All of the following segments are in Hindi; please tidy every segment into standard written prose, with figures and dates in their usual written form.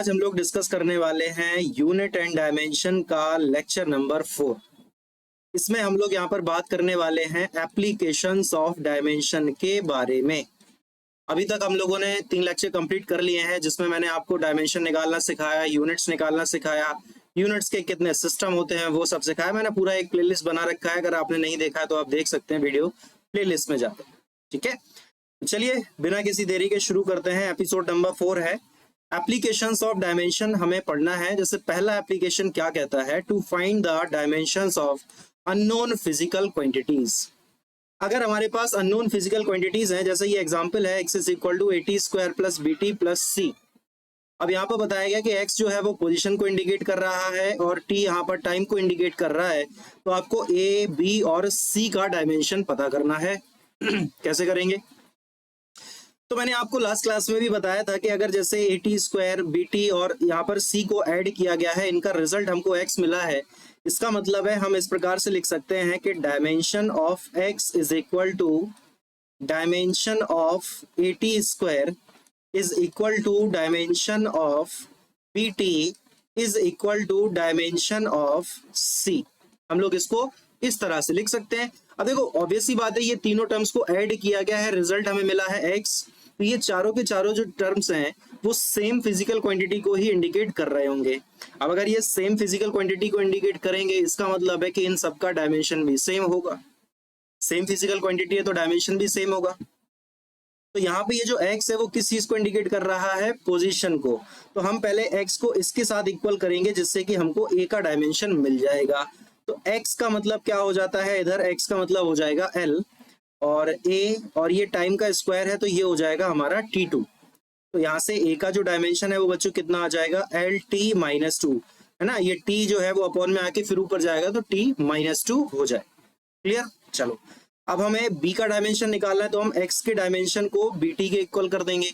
आज हम लोग डिस्कस करने वाले हैं यूनिट एंड डायमेंशन का लेक्चर नंबर 4। इसमें हम लोग यहाँ पर बात करने वाले हैं एप्लीकेशंस ऑफ डायमेंशन के बारे में। अभी तक हम लोगों ने 3 लेक्चर कंप्लीट कर लिए हैं, जिसमें मैंने आपको डायमेंशन निकालना सिखाया, यूनिट्स निकालना सिखाया, यूनिट्स के कितने सिस्टम होते हैं वो सब सिखाया। मैंने पूरा एक प्लेलिस्ट बना रखा है, अगर आपने नहीं देखा है तो आप देख सकते हैं वीडियो प्लेलिस्ट में जाकर। ठीक है, चलिए बिना किसी देरी के शुरू करते हैं। एपिसोड नंबर 4 है एप्लीकेशंस ऑफ डायमेंशन। हमें पढ़ना है। जैसे पहला एप्लीकेशन क्या कहता है, to find the dimensions of unknown physical quantities. अगर हमारे पास अननोन फिजिकल क्वांटिटीज हैं, जैसे ये एग्जांपल है x is equal to AT square plus BT plus C। अब यहाँ पर बताया गया कि x जो है वो पोजीशन को इंडिकेट कर रहा है और t यहाँ पर टाइम को इंडिकेट कर रहा है। तो आपको A, B और C का डायमेंशन पता करना है। कैसे करेंगे? तो मैंने आपको लास्ट क्लास में भी बताया था कि अगर जैसे AT स्क्वायर, BT और यहाँ पर C को ऐड किया गया है, इनका रिजल्ट हमको x मिला है। इसका मतलब है हम इस प्रकार से लिख सकते हैं कि dimension of x is equal to dimension of AT square is equal to dimension of BT is equal to dimension of C। हम लोग इसको इस तरह से लिख सकते हैं। अब देखो, ऑब्वियस सी बात है, ये तीनों टर्म्स को ऐड किया गया है, रिजल्ट हमें मिला है x। तो ये चारों के चारों जो टर्म्स हैं वो सेम फिजिकल क्वांटिटी को ही इंडिकेट कर रहे होंगे। अब अगर ये सेम फिजिकल क्वांटिटी को इंडिकेट करेंगे, इसका मतलब है कि इन सबका डायमेंशन भी सेम होगा। सेम फिजिकल क्वांटिटी है तो डायमेंशन भी सेम होगा। तो यहाँ पे ये जो x है वो किस चीज को इंडिकेट कर रहा है? पोजीशन को। तो हम पहले x को इसके साथ इक्वल करेंगे, जिससे कि हमको a का डायमेंशन मिल जाएगा। तो x का मतलब क्या हो जाता है? इधर x का मतलब हो जाएगा L और a, और ये टाइम का स्क्वायर है तो ये हो जाएगा हमारा T2। तो यहाँ से a का जो डायमेंशन है वो बच्चों कितना आ जाएगा? LT माइनस 2, है ना। ये t जो है वो अपॉन में आके फिर ऊपर जाएगा तो t माइनस 2 हो जाए। क्लियर? चलो, अब हमें b का डायमेंशन निकालना है, तो हम x के डायमेंशन को BT के इक्वल कर देंगे।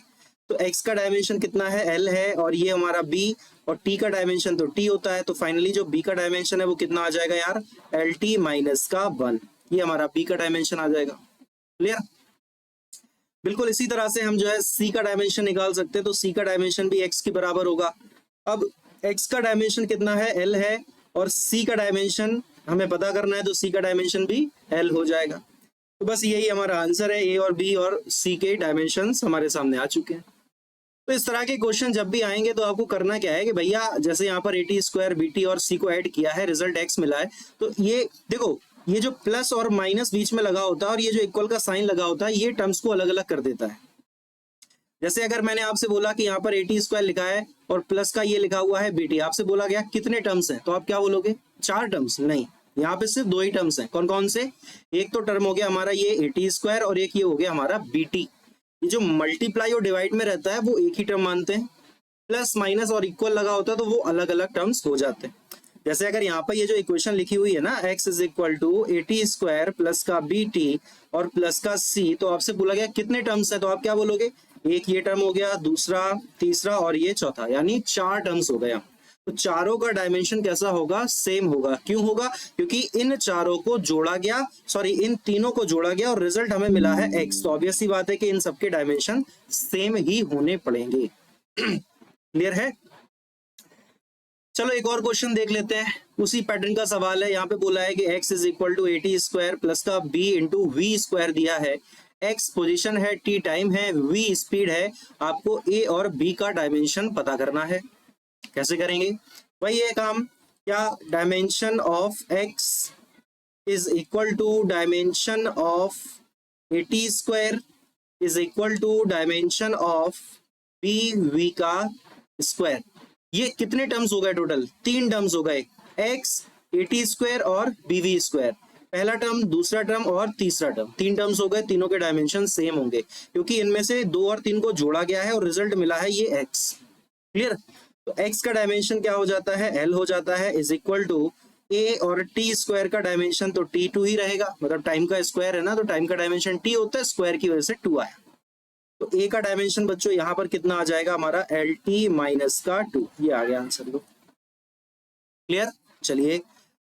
तो x का डायमेंशन कितना है? L है, और ये हमारा b, और t का डायमेंशन तो t होता है। तो फाइनली जो b का डायमेंशन है वो कितना आ जाएगा यार? LT माइनस का 1। ये हमारा b का डायमेंशन आ जाएगा। क्लियर? बिल्कुल इसी तरह से हम जो है c का डायमेंशन निकाल सकते हैं। तो c का डायमेंशन भी x के बराबर होगा। अब x का डायमेंशन कितना है? L है, और c का डायमेंशन हमें पता करना है, तो c का डायमेंशन भी L हो जाएगा। तो बस यही हमारा आंसर है। a और b और c के डायमेंशंस हमारे सामने आ चुके हैं। तो इस तरह के क्वेश्चन जब भी आएंगे तो आपको करना क्या है कि भैया जैसे यहाँ पर AT स्क्वायर, BT और C को ऐड किया है, रिजल्ट x मिला है, तो ये देखो, ये जो प्लस और माइनस बीच में लगा होता है और ये जो इक्वल का साइन लगा होता है, ये टर्म्स को अलग अलग कर देता है। जैसे अगर मैंने आपसे बोला कि यहाँ पर AT स्क्वायर लिखा है और प्लस का ये लिखा हुआ है BT, आपसे बोला गया कितने टर्म्स हैं, तो आप क्या बोलोगे? 4 टर्म्स? नहीं, यहाँ पे सिर्फ 2 ही टर्म्स हैं। कौन कौन से? एक तो टर्म हो गया हमारा ये AT स्क्वायर, और एक ये हो गया हमारा BT। ये जो मल्टीप्लाई और डिवाइड में रहता है वो एक ही टर्म मानते हैं। प्लस माइनस और इक्वल लगा होता है तो वो अलग अलग टर्म्स हो जाते हैं। जैसे अगर यहाँ पर ये जो इक्वेशन लिखी हुई है ना, x is equal to AT square plus का BT और प्लस का C, तो आपसे बोला गया कितने टर्म्स है, तो आप क्या बोलोगे? एक ये टर्म हो गया, दूसरा, तीसरा और ये चौथा, यानी 4 टर्म्स हो गया। तो चारों का डायमेंशन कैसा होगा? सेम होगा। क्यों होगा? क्योंकि इन चारों को जोड़ा गया, सॉरी इन तीनों को जोड़ा गया और रिजल्ट हमें मिला है x। तो ऑब्वियस सी बात है कि इन सबके डायमेंशन सेम ही होने पड़ेंगे। क्लियर है? चलो एक और क्वेश्चन देख लेते हैं। उसी पैटर्न का सवाल है। यहाँ पे बोला है कि x is equal to AT square plus का b इंटू वी स्क्वायर दिया है। x पोजीशन है, t टाइम है, v स्पीड है। आपको a और b का डायमेंशन पता करना है। कैसे करेंगे? वही है काम, क्या dimension of x is equal to dimension of AT square is equal to dimension of bv का स्क्वायर। ये कितने टर्म्स हो गए? टोटल 3 टर्म्स हो गए, x, AT स्क्वायर और BV स्क्वायर। पहला टर्म, दूसरा टर्म और तीसरा टर्म, 3 टर्म्स हो गए। तीनों के डायमेंशन सेम होंगे क्योंकि इनमें से 2 और 3 को जोड़ा गया है और रिजल्ट मिला है ये x। क्लियर? तो x का डायमेंशन क्या हो जाता है? L हो जाता है, इज इक्वल टू a और t स्क्वायर का डायमेंशन तो T2 ही रहेगा, मतलब टाइम का स्क्वायर है ना, तो टाइम का डायमेंशन t होता है, स्क्वायर की वजह से 2 आया। तो a का डायमेंशन बच्चों यहाँ पर कितना आ जाएगा? हमारा LT माइनस का 2। ये आ गया आंसर। लो, क्लियर? चलिए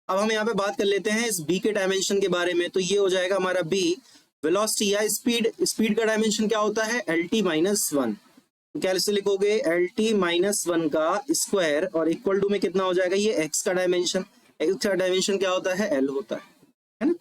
अब हम यहाँ पे बात कर लेते हैं इस b के डायमेंशन के बारे में। तो ये हो जाएगा हमारा b वेलोसिटी या स्पीड। स्पीड का डायमेंशन क्या होता है? LT minus 1। तो कैसे लिखोगे, एल टी माइनस वन का स्क्वायर और इक्वल टू में कितना हो जाएगा, ये एक्स का डायमेंशन, एक्स का डायमेंशन क्या होता है, एल होता है ना।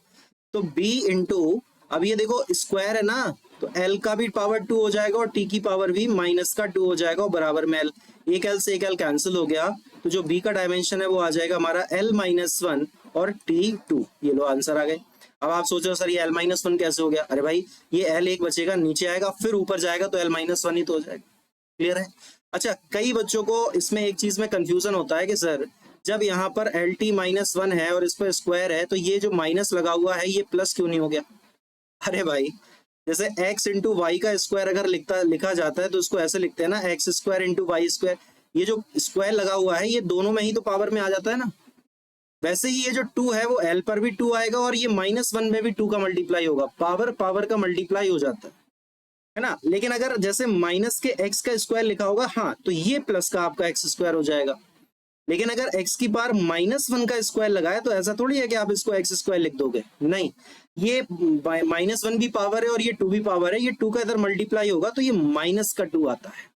तो b इंटू, अब ये देखो स्क्वायर है ना, तो l का भी पावर 2 हो जाएगा और t की पावर भी माइनस का 2 हो जाएगा और बराबर में l, एक l से एक l कैंसिल हो गया, तो जो b का डायमेंशन है वो आ जाएगा हमारा l माइनस वन और t 2। ये लो आंसर आ गए। अब आप सोचो सर ये l माइनस वन कैसे हो गया, अरे भाई ये l एक बचेगा, नीचे आएगा फिर ऊपर जाएगा तो l माइनस वन ही तो हो जाएगा। क्लियर है। अच्छा, कई बच्चों को इसमें एक चीज में कंफ्यूजन होता है कि सर जब यहाँ पर एल टी माइनस वन है और इस पर स्क्वायर है तो ये जो माइनस लगा हुआ है ये प्लस क्यों नहीं हो गया। अरे भाई जैसे x इंटू वाई का स्क्वायर अगर लिखा जाता है तो उसको ऐसे लिखते हैं ना, X square into Y square, ये जो स्क्वायर लगा हुआ है ये दोनों में ही तो पावर में आ जाता है ना। वैसे ही ये जो 2 है वो l पर भी 2 आएगा और ये माइनस वन में भी 2 का मल्टीप्लाई होगा, पावर पावर का मल्टीप्लाई हो जाता है ना। लेकिन अगर जैसे माइनस के x का स्क्वायर लिखा होगा, हाँ तो ये प्लस का आपका x स्क्वायर हो जाएगा। लेकिन अगर x की पावर माइनस वन का स्क्वायर लगाए तो ऐसा थोड़ी है कि आप इसको x स्क्वायर लिख दोगे, नहीं, ये माइनस वन भी पावर है और ये 2 भी पावर है, ये 2 का इधर मल्टीप्लाई होगा तो ये माइनस का 2 आता है।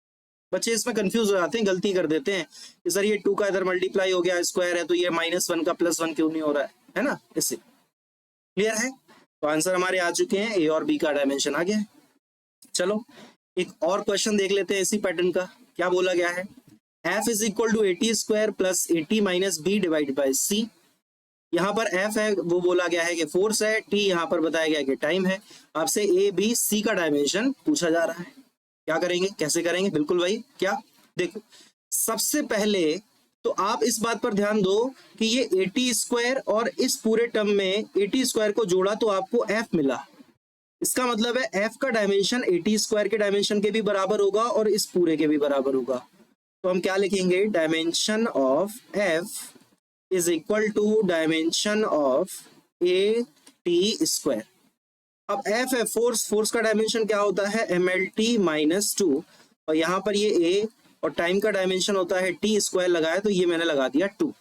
बच्चे इसमें कंफ्यूज हो जाते हैं, गलती कर देते हैं कि सर ये 2 का इधर मल्टीप्लाई हो गया, स्क्वायर है तो ये माइनस वन का प्लस वन क्यों नहीं हो रहा है ना, इससे। क्लियर है। तो आंसर हमारे आ चुके हैं, ए और बी का डायमेंशन आ गया है। चलो एक और क्वेश्चन देख लेते हैं इसी पैटर्न का। क्या बोला गया है, f is equal to 80 square plus 80 minus B divide by C. यहाँ पर f है वो बोला गया है कि फोर्स है, t यहाँ पर बताया गया है कि टाइम है। आपसे a b c का डायमेंशन पूछा जा रहा है। क्या करेंगे, कैसे करेंगे, बिल्कुल भाई, क्या देखो सबसे पहले तो आप इस बात पर ध्यान दो कि ये 80 स्क्वायर और इस पूरे टर्म में 80 स्क्वायर को जोड़ा तो आपको f मिला। इसका मतलब है f का डायमेंशन 80 स्क्वायर के डायमेंशन के भी बराबर होगा और इस पूरे के भी बराबर होगा। तो हम क्या लिखेंगे, dimension of f is equal to dimension of A T square. अब f है फोर्स, फोर्स का डायमेंशन क्या होता है, mlt माइनस 2 और यहाँ पर ये a और टाइम का डायमेंशन होता है t स्क्वायर लगाया तो ये मैंने लगा दिया 2।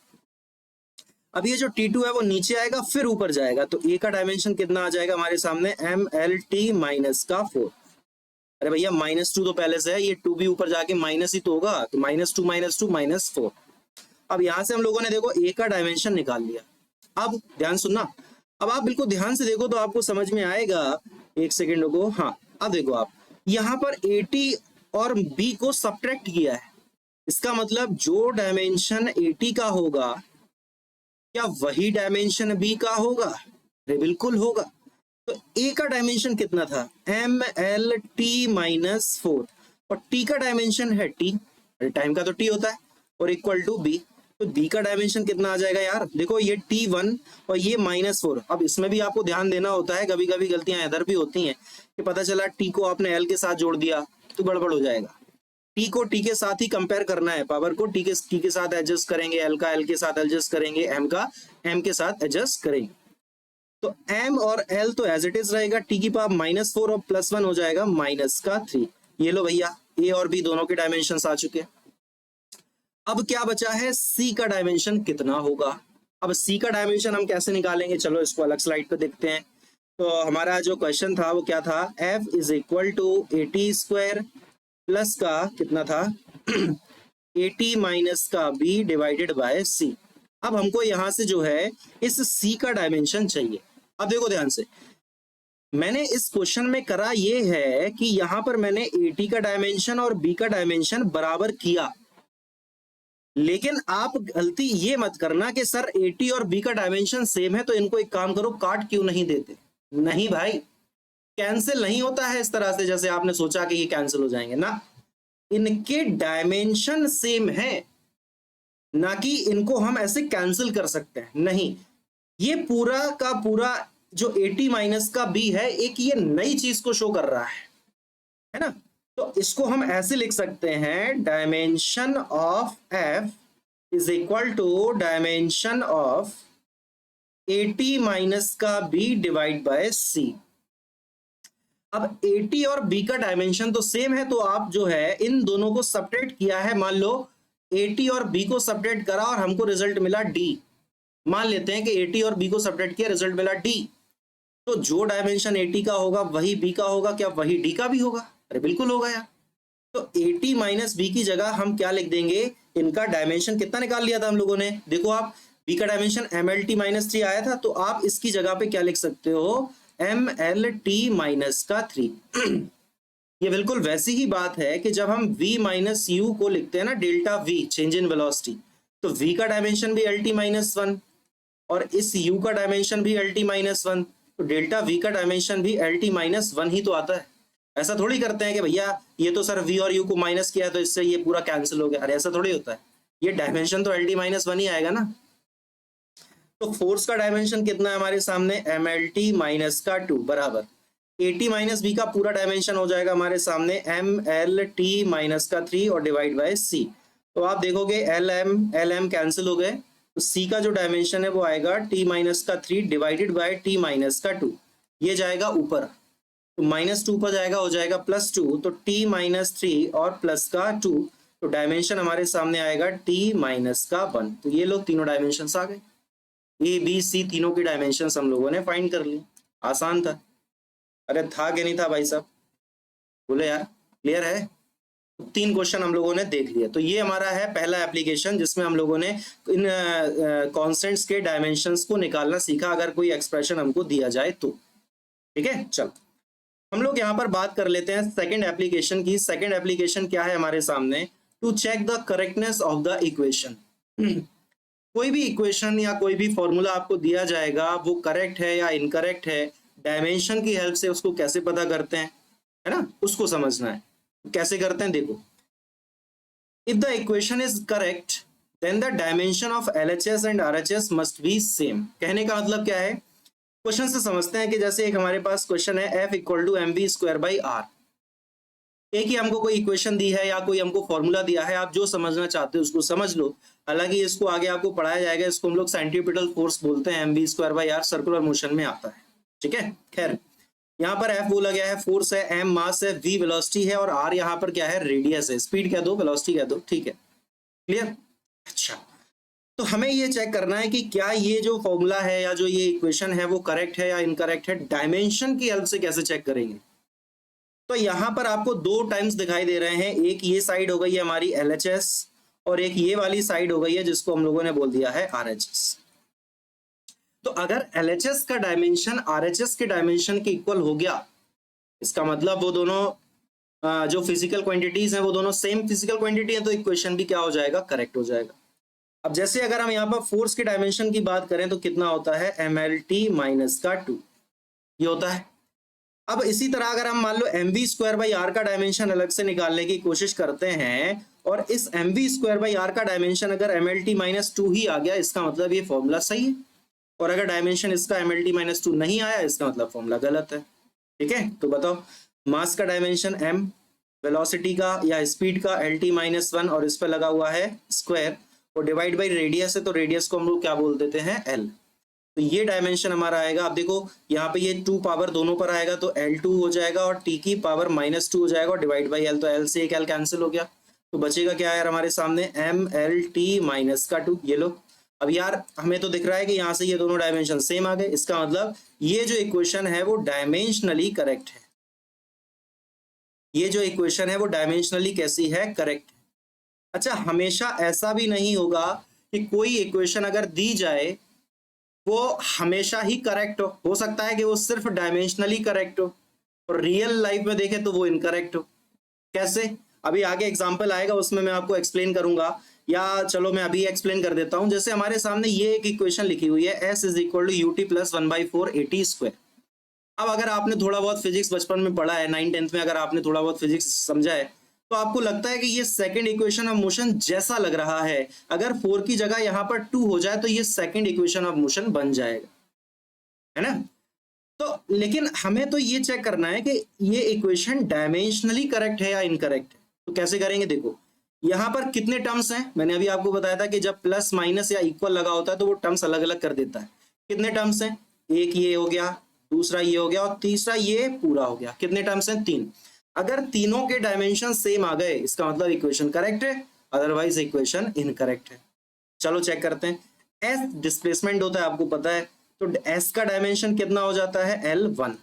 अब ये जो t2 है वो नीचे आएगा फिर ऊपर जाएगा तो a का डायमेंशन कितना आ जाएगा हमारे सामने, mlt माइनस का 4। अरे भैया माइनस 2 तो पहले से है, ये 2 भी ऊपर जाके माइनस ही तो होगा, तो माइनस टू माइनस 4। अब यहां से हम लोगों ने देखो a का डायमेंशन निकाल लिया। अब ध्यान सुनना, अब आप बिल्कुल ध्यान से देखो तो आपको समझ में आएगा, एक सेकेंड रुको, हाँ अब देखो आप यहाँ पर 80 और b को सब्ट्रैक्ट किया है, इसका मतलब जो डायमेंशन 80 का होगा क्या वही डायमेंशन b का होगा, अरे बिल्कुल होगा। तो a का डायमेंशन कितना था, mlt माइनस 4 और t का डायमेंशन है t, अरे टाइम का तो t होता है, और इक्वल टू b। तो b का डायमेंशन कितना आ जाएगा यार, देखो ये t1 और ये माइनस 4। अब इसमें भी आपको ध्यान देना होता है, कभी कभी गलतियां इधर भी होती हैं कि पता चला t को आपने l के साथ जोड़ दिया तो गड़बड़ हो जाएगा। t को t के साथ ही कंपेयर करना है, पावर को t के साथ एडजस्ट करेंगे, l का l के साथ एडजस्ट करेंगे, m का m के साथ एडजस्ट करेंगे। तो m और l तो एज इट इज रहेगा, t की पावर माइनस 4 और प्लस 1 हो जाएगा माइनस का 3। ये लो भैया a और b दोनों के डायमेंशन आ चुके हैं। अब क्या बचा है, c का डायमेंशन कितना होगा। अब c का डायमेंशन हम कैसे निकालेंगे, चलो इसको अलग स्लाइड पे देखते हैं। तो हमारा जो क्वेश्चन था वो क्या था, f is equal to 80 square plus का कितना था 80 माइनस का b डिवाइडेड बाय c। अब हमको यहां से जो है इस c का डायमेंशन चाहिए। अब देखो ध्यान से, मैंने इस क्वेश्चन में करा ये है कि यहां पर मैंने 80 का डायमेंशन और b का डायमेंशन बराबर किया, लेकिन आप गलती ये मत करना कि सर 80 और b का डायमेंशन सेम है तो इनको एक काम करो काट क्यों नहीं देते। नहीं भाई, कैंसिल नहीं होता है इस तरह से जैसे आपने सोचा कि ये कैंसिल हो जाएंगे ना, इनके डायमेंशन सेम है, ना कि इनको हम ऐसे कैंसिल कर सकते हैं, नहीं। ये पूरा का पूरा जो 80 माइनस का b है एक ये नई चीज को शो कर रहा है ना। तो इसको हम ऐसे लिख सकते हैं, dimension of f is equal to dimension of 80 minus का b डिवाइड बाय c। अब 80 और b का डायमेंशन तो सेम है, तो आप जो है इन दोनों को सब्ट्रैक्ट किया है। मान लो 80 और b को सब्ट्रैक्ट करा और हमको रिजल्ट मिला d। मान लेते हैं कि 80 और b को सब्ट्रैक्ट किया, रिजल्ट मिला d। तो जो डायमेंशन 80 का होगा वही b का होगा, क्या वही d का भी होगा, अरे बिल्कुल होगा यार। तो AT माइनस बी की जगह हम क्या लिख देंगे, इनका डायमेंशन कितना निकाल लिया था हम लोगों ने, देखो आप बी का डायमेंशन MLT माइनस 3 आया था, तो आप इसकी जगह पे क्या लिख सकते हो, MLT माइनस का 3। ये बिल्कुल वैसी ही बात है कि जब हम v माइनस यू को लिखते हैं ना, delta v change in velocity, तो v का डायमेंशन भी LT माइनस 1 और इस u का डायमेंशन भी LT माइनस 1, तो डेल्टा v का डायमेंशन भी LT माइनस 1 ही तो आता है। ऐसा थोड़ी करते हैं कि भैया ये तो सर v और u को माइनस किया तो इससे ये पूरा कैंसिल हो गया, अरे ऐसा थोड़ी होता है, ये डायमेंशन तो LT माइनस 1 ही आएगा ना। तो फोर्स का डायमेंशन कितना है हमारे सामने, MLT माइनस का 2 बराबर AT माइनस बी का पूरा डायमेंशन हो जाएगा हमारे सामने MLT माइनस का 3 और डिवाइड बाय C। तो आप देखोगे LM कैंसिल हो गए, तो C का जो डायमेंशन है वो आएगा T माइनस का 3 डिवाइडेड बाय T माइनस का 2, ये जाएगा ऊपर, तो -2 पर जाएगा, हो जाएगा +2, तो T माइनस 3 और प्लस का 2, तो डायमेंशन हमारे सामने आएगा T माइनस का 1। तो ये लोग तीनों डायमेंशन आ गए, ABC तीनों की डायमेंशन हम लोगों ने फाइंड कर ली। आसान था, अरे था कि नहीं था भाई साहब, बोले यार, क्लियर है। 3 क्वेश्चन हम लोगों ने देख लिया, तो ये हमारा है पहला एप्लीकेशन जिसमें हम लोगों ने इन कॉन्स्टेंट्स के डायमेंशंस को निकालना सीखा, अगर कोई एक्सप्रेशन हमको दिया जाए तो। ठीक है, चल हम लोग यहाँ पर बात कर लेते हैं सेकंड एप्लीकेशन की। सेकंड एप्लीकेशन क्या है हमारे सामने, to check the correctness of the equation. कोई भी इक्वेशन या कोई भी फॉर्मूला आपको दिया जाएगा, वो करेक्ट है या इनकरेक्ट है, डायमेंशन की हेल्प से उसको कैसे पता करते हैं, है ना, उसको समझना है। कैसे करते हैं, देखो, if the equation is correct then the dimension of LHS and RHS must be same. कहने का मतलब क्या है, क्वेश्चन से समझते हैं कि जैसे एक हमारे पास क्वेश्चन है F इक्वल टू mv²/r। एक ही हमको कोई इक्वेशन दी है या कोई हमको फॉर्मूला दिया है, आप जो समझना चाहते हो उसको समझ लो। हालांकि इसको आगे आपको पढ़ाया जाएगा, इसको हम लोग सेंट्रीपिटल फोर्स बोलते हैं, mv²/r सर्कुलर मोशन में आता है। ठीक है, खैर यहाँ पर F बोला गया है फोर्स है, M मास है, V वेलोसिटी है और R यहाँ पर क्या है, रेडियस है। स्पीड कह दो, वेलोसिटी कह दो, ठीक है, क्लियर। अच्छा, तो हमें ये चेक करना है कि क्या ये जो फॉर्मूला है या जो ये इक्वेशन है वो करेक्ट है या इनकरेक्ट है। डायमेंशन की हेल्प से कैसे चेक करेंगे, तो यहाँ पर आपको 2 टाइम्स दिखाई दे रहे हैं, एक ये साइड हो गई है हमारी LHS और एक ये वाली साइड हो गई है जिसको हम लोगों ने बोल दिया है RHS। तो अगर LHS का डायमेंशन RHS के डायमेंशन के इक्वल हो गया, इसका मतलब वो दोनों जो फिजिकल क्वांटिटीज हैं वो दोनों सेम फिजिकल क्वांटिटी है, तो इक्वेशन भी क्या हो जाएगा, करेक्ट हो जाएगा। अब जैसे अगर हम यहाँ पर फोर्स के डायमेंशन की बात करें तो कितना होता है, MLT माइनस का 2, ये होता है। अब इसी तरह अगर हम मान लो mv²/r का डायमेंशन अलग से निकालने की कोशिश करते हैं और इस mv²/r का डायमेंशन अगर MLT माइनस 2 ही आ गया, इसका मतलब ये फॉर्मूला सही है। और अगर डायमेंशन इसका MLT माइनस 2 नहीं आया, इसका मतलब फॉर्मूला गलत है। ठीक है, तो बताओ, मास का डायमेंशन m, वेलोसिटी का या स्पीड का LT माइनस 1 और इस पर लगा हुआ है स्क्वायर और डिवाइड बाई रेडियस है, तो रेडियस को हम लोग क्या बोल देते हैं, L। तो ये डायमेंशन हमारा आएगा। आप देखो यहाँ पे ये 2 पावर दोनों पर आएगा तो L2 हो जाएगा और t की पावर -2 हो जाएगा और डिवाइड बाई L, तो L से एक L कैंसिल हो गया, तो बचेगा क्या यार हमारे सामने, MLT माइनस का 2। ये लो, अब यार हमें तो दिख रहा है कि यहाँ से ये दोनों डायमेंशन सेम आ गए, इसका मतलब ये जो इक्वेशन है वो डायमेंशनली करेक्ट है। ये जो इक्वेशन है वो डायमेंशनली कैसी है, करेक्ट है। अच्छा, हमेशा ऐसा भी नहीं होगा कि कोई इक्वेशन अगर दी जाए वो हमेशा ही करेक्ट हो सकता है कि वो सिर्फ डायमेंशनली करेक्ट हो और रियल लाइफ में देखें तो वो इनकरेक्ट हो। कैसे, अभी आगे एग्जांपल आएगा उसमें मैं आपको एक्सप्लेन करूंगा, या चलो मैं अभी एक्सप्लेन कर देता हूं। जैसे हमारे सामने ये एक इक्वेशन लिखी हुई है S is equal to UT plus 1/4 AT²। अब अगर आपने थोड़ा बहुत फिजिक्स बचपन में पढ़ा है, 9th-10th में अगर आपने थोड़ा बहुत फिजिक्स समझा है, तो आपको लगता है कि ये सेकंड इक्वेशन ऑफ मोशन जैसा लग रहा है। अगर 4 की जगह यहाँ पर 2 हो जाए तो ये सेकंड इक्वेशन ऑफ मोशन बन जाएगा, है ना। तो लेकिन हमें तो ये चेक करना है कि ये इक्वेशन डायमेंशनली करेक्ट है या इनकरेक्ट है। तो कैसे करेंगे, देखो यहाँ पर कितने टर्म्स हैं, मैंने अभी आपको बताया था कि जब प्लस माइनस या इक्वल लगा होता है तो वो टर्म्स अलग अलग कर देता है। कितने टर्म्स हैं, एक ये हो गया, दूसरा ये हो गया और तीसरा ये पूरा हो गया। कितने टर्म्स हैं, 3। अगर तीनों के डायमेंशन सेम आ गए, इसका मतलब इक्वेशन करेक्ट है, अदरवाइज इक्वेशन इनकरेक्ट है। चलो चेक करते हैं। एस डिस्प्लेसमेंट होता है, आपको पता है, तो एस का डायमेंशन कितना हो जाता है, L1।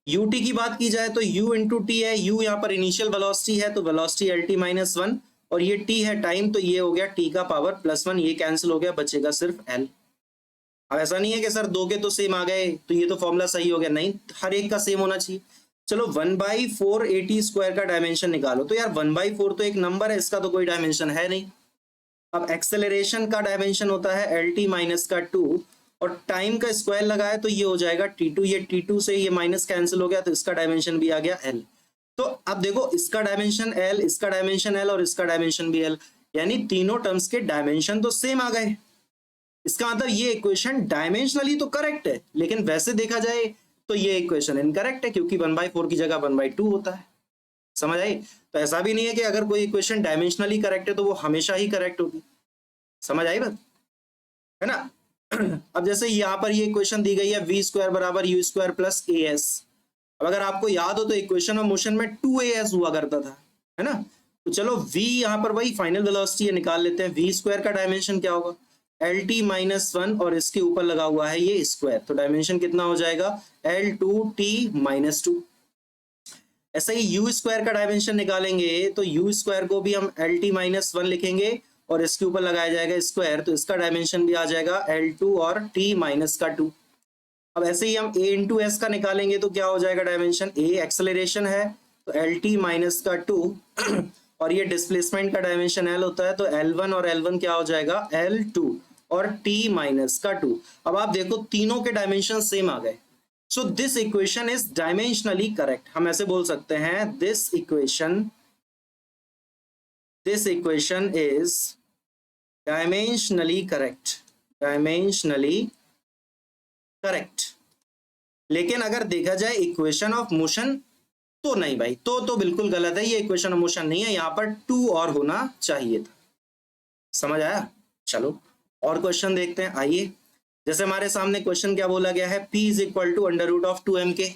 यूटी की बात की जाए तो यू इंटू टी है, यू यहाँ पर इनिशियल वेलोसिटी है तो velocity L T minus one, और ये टी है टाइम, तो ये हो गया टी का पावर प्लस वन, ये कैंसिल हो गया, बचेगा सिर्फ एल। अब ऐसा नहीं है कि सर दो के तो सेम आ गए तो ये तो फॉर्मूला सही हो गया, नहीं, हर एक का सेम होना चाहिए। चलो 1/4 AT स्क्वायर का डायमेंशन निकालो, तो यार 1/4 तो एक नंबर है, इसका तो कोई डायमेंशन है नहीं। अब एक्सेलरेशन का डायमेंशन होता है एल टी माइनस का 2, और टाइम का स्क्वायर लगाया तो ये हो जाएगा T2, ये T2 से ये माइनस कैंसिल हो गया तो इसका डायमेंशन भी आ गया L। तो अब देखो इसका डायमेंशन L, इसका डायमेंशन L और इसका डायमेंशन भी L, यानी तीनों टर्म्स के डायमेंशन तो सेम आ गए। इसका मतलब ये इक्वेशन डायमेंशनली तो करेक्ट है, लेकिन वैसे देखा जाए तो ये इक्वेशन इनकरेक्ट है, क्योंकि 1/4 की जगह 1/2 होता है। समझ आई? तो ऐसा भी नहीं है कि अगर कोई इक्वेशन डायमेंशनली करेक्ट है तो वो हमेशा ही करेक्ट होगी। समझ आई बात, है ना? अब जैसे यहाँ पर ये इक्वेशन दी गई है v स्क्वायर बराबर u square plus A S. अब अगर आपको याद हो तो इक्वेशन ऑफ मोशन में 2as हुआ करता था, है ना? तो चलो v यहाँ पर वही फाइनल वेलोसिटी है, निकाल लेते हैं। v स्क्वायर का डायमेंशन क्या होगा? एल टी माइनस वन, और इसके ऊपर लगा हुआ है ये स्क्वायर, तो डायमेंशन कितना हो जाएगा? L2t minus two. ऐसा ही u स्क्वायर का डायमेंशन निकालेंगे तो u स्क्वायर को भी हम एल टी माइनस वन लिखेंगे और इसके ऊपर लगाया जाएगा स्क्वायर, तो इसका डायमेंशन भी आ जाएगा L2 और t माइनस का 2। अब ऐसे ही हम a इंटू एस का निकालेंगे तो क्या हो जाएगा डायमेंशन? a एक्सेलरेशन है तो Lt माइनस का 2 और ये डिस्प्लेसमेंट का डायमेंशन L होता है, तो L1 और L1 क्या हो जाएगा? L2 और t माइनस का 2। अब आप देखो तीनों के डायमेंशन सेम आ गए, so this equation is dimensionally correct. हम ऐसे बोल सकते हैं this equation is dimensionally correct. लेकिन अगर देखा जाए इक्वेशन ऑफ मोशन तो नहीं भाई, तो बिल्कुल गलत है, ये इक्वेशन ऑफ मोशन नहीं है, यहाँ पर 2 और होना चाहिए था। समझ आया? चलो और क्वेश्चन देखते हैं, आइए। जैसे हमारे सामने क्वेश्चन क्या बोला गया है, P is equal to under root of 2mk।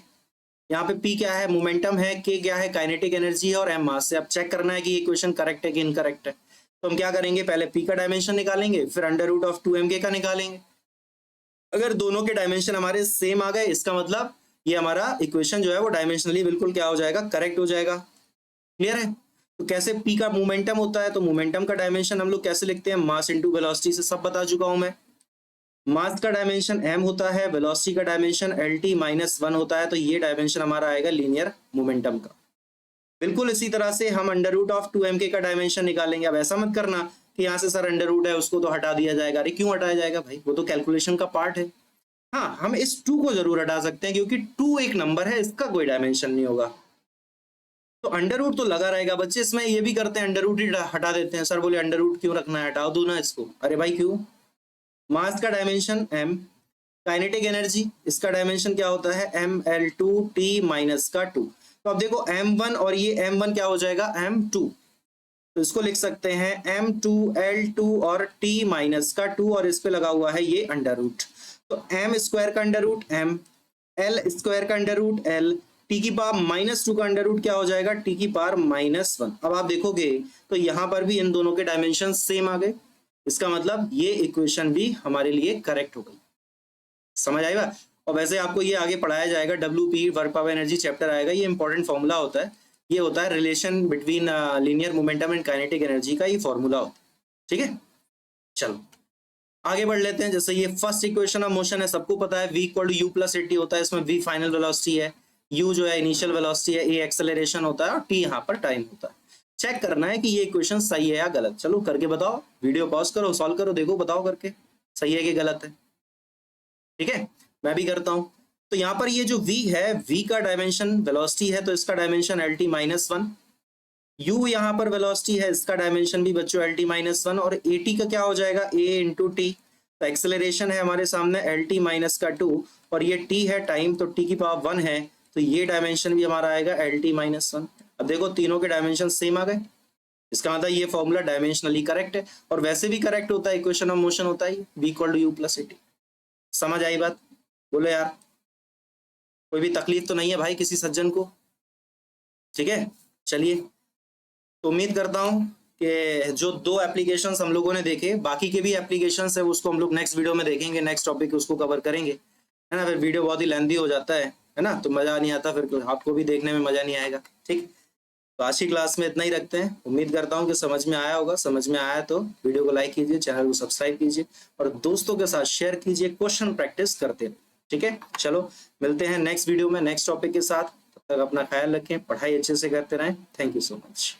यहाँ पे P क्या है? मोमेंटम है, K क्या है? काइनेटिक एनर्जी है, और M मास से। अब चेक करना है कि ये क्वेश्चन करेक्ट है कि इनकरेक्ट है। तो हम क्या करेंगे, पहले P का डायमेंशन निकालेंगे, फिर अंडर रूट ऑफ 2mk का निकालेंगे। अगर दोनों के डायमेंशन हमारे सेम आ गए, इसका मतलब ये हमारा इक्वेशन जो है वो डायमेंशनली बिल्कुल क्या हो जाएगा? करेक्ट हो जाएगा। क्लियर है? तो कैसे P का मोमेंटम होता है, तो मोमेंटम का डायमेंशन हम लोग कैसे लिखते हैं? मास इंटू वेलोसिटी से सब बता चुका हूं मैं। मास का डायमेंशन m होता है, वेलोसिटी का डायमेंशन Lt माइनस वन होता है, तो ये डायमेंशन हमारा आएगा लीनियर मोमेंटम का। बिल्कुल इसी तरह से हम अंडर रूट ऑफ 2mk का डायमेंशन निकालेंगे। अब ऐसा मत करना कि यहाँ से सर अंडर रूट है उसको तो हटा दिया जाएगा। अरे क्यों हटाया जाएगा भाई, वो तो कैलकुलेशन का पार्ट है। हाँ, हम इस 2 को जरूर हटा सकते हैं क्योंकि 2 एक नंबर है, इसका कोई डायमेंशन नहीं होगा। तो अंडर रूट तो लगा रहेगा बच्चे, इसमें ये भी करते हैं अंडर रूट ही हटा देते हैं। सर बोले अंडर रूट क्यों रखना है, हटाओ दो ना इसको। अरे भाई क्यों? मास का डायमेंशन m, काइनेटिक एनर्जी इसका डायमेंशन क्या होता है? mL2t माइनस का 2। तो अब देखो m1 और ये m1 क्या हो जाएगा? m2। तो इसको लिख सकते हैं m2L2 और t माइनस का 2, और इस पे लगा हुआ है ये अंडर रूट। तो m स्क्वायर का under root m, l square का अंडर रूट l, t की पावर माइनस 2 का अंडर रूट क्या हो जाएगा? t की पावर माइनस 1। अब आप देखोगे तो यहाँ पर भी इन दोनों के डायमेंशन सेम आ गए, इसका मतलब ये इक्वेशन भी हमारे लिए करेक्ट हो गई। समझ आएगा? और वैसे आपको ये आगे पढ़ाया जाएगा, WP work power energy chapter आएगा, ये इंपॉर्टेंट फॉर्मूला होता है। ये होता है relation between linear momentum and kinetic energy का ये फॉर्मूला होता है। ठीक है, चलो आगे बढ़ लेते हैं। जैसे ये फर्स्ट इक्वेशन ऑफ मोशन है, सबको पता है v equal to u plus AT होता है। इसमें v फाइनल वेलोसिटी है, u जो है इनिशियल वेलोसिटी है, a एक्सेलरेशन होता है और t यहाँ पर टाइम होता है। चेक करना है कि ये इक्वेशन सही है या गलत। चलो करके बताओ, वीडियो पॉज करो, सॉल्व करो, देखो बताओ करके सही है कि गलत है। ठीक है, मैं भी करता हूं। तो यहाँ पर ये जो v है, v का डायमेंशन वेलोसिटी है, तो इसका dimension Lt minus one. u यहाँ पर वेलोसिटी है, इसका डायमेंशन भी बच्चों Lt माइनस वन, और AT का क्या हो जाएगा? a into T. तो एक्सेलरेशन है हमारे सामने Lt माइनस का 2, और ये t है टाइम, तो t की पावर 1 है, तो ये डायमेंशन भी हमारा आएगा Lt माइनस वन। अब देखो तीनों के डायमेंशन सेम आ गए, इसका मतलब ये फॉर्मूला डायमेंशनली करेक्ट है, और वैसे भी करेक्ट होता है, इक्वेशन ऑफ मोशन होता है v equal to u plus AT। समझ आई बात? बोलो यार, कोई भी तकलीफ तो नहीं है भाई किसी सज्जन को? ठीक है, चलिए। तो उम्मीद करता हूं कि जो 2 एप्लीकेशंस हम लोगों ने देखे, बाकी के भी एप्लीकेशंस है उसको हम लोग नेक्स्ट वीडियो में देखेंगे, नेक्स्ट टॉपिक उसको कवर करेंगे, है ना? फिर वीडियो बहुत ही लेंथी हो जाता है, है ना, तो मजा नहीं आता, फिर आपको भी देखने में मजा नहीं आएगा। ठीक, तो आज की क्लास में इतना ही रखते हैं। उम्मीद करता हूँ कि समझ में आया होगा। समझ में आया तो वीडियो को लाइक कीजिए, चैनल को सब्सक्राइब कीजिए और दोस्तों के साथ शेयर कीजिए, क्वेश्चन प्रैक्टिस करते रहिए। ठीक है, चलो मिलते हैं नेक्स्ट वीडियो में नेक्स्ट टॉपिक के साथ। तब तक अपना ख्याल रखें, पढ़ाई अच्छे से करते रहें। Thank you so much.